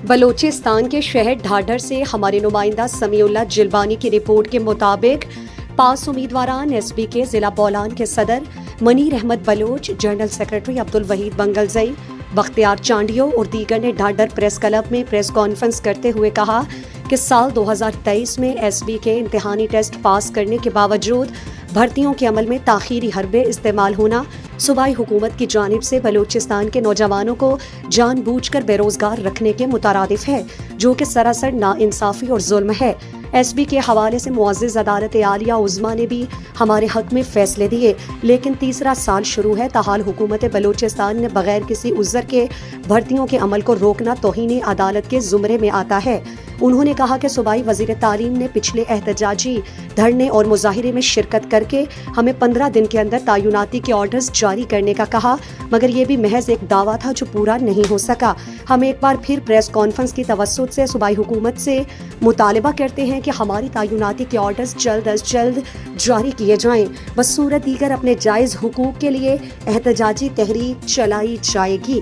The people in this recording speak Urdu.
بلوچستان کے شہر ڈھاڈر سے ہمارے نمائندہ سمیع اللہ جلبانی کی رپورٹ کے مطابق پاس امیدواران ایس پی کے ضلع بولان کے صدر منیر احمد بلوچ، جنرل سیکرٹری عبدالوحید بنگلزئی، بختیار چانڈیو اور دیگر نے ڈھاڈر پریس کلب میں پریس کانفرنس کرتے ہوئے کہا کہ سال 2023 میں ایس بی کے امتحانی ٹیسٹ پاس کرنے کے باوجود بھرتیوں کے عمل میں تاخیری حربے استعمال ہونا صوبائی حکومت کی جانب سے بلوچستان کے نوجوانوں کو جان بوجھ کر بے روزگار رکھنے کے مترادف ہے، جو کہ سراسر ناانصافی اور ظلم ہے۔ ایس بی کے حوالے سے معزز عدالت عالیہ عظمیٰ نے بھی ہمارے حق میں فیصلے دیے، لیکن تیسرا سال شروع ہے، تاحال حکومت بلوچستان نے بغیر کسی عذر کے بھرتیوں کے عمل کو روکنا توہین عدالت کے زمرے میں آتا ہے۔ انہوں نے کہا کہ صوبائی وزیر تعلیم نے پچھلے احتجاجی دھرنے اور مظاہرے میں شرکت کر کے ہمیں 15 دن کے اندر تعیناتی کے آرڈرز جاری کرنے کا کہا، مگر یہ بھی محض ایک دعویٰ تھا جو پورا نہیں ہو سکا۔ ہم ایک بار پھر پریس کانفرنس کی توسط سے صوبائی حکومت سے مطالبہ کرتے ہیں کہ ہماری تعیناتی کے آرڈرز جلد از جلد جاری کیے جائیں، بصورت دیگر اپنے جائز حقوق کے لیے احتجاجی تحریک چلائی جائے گی۔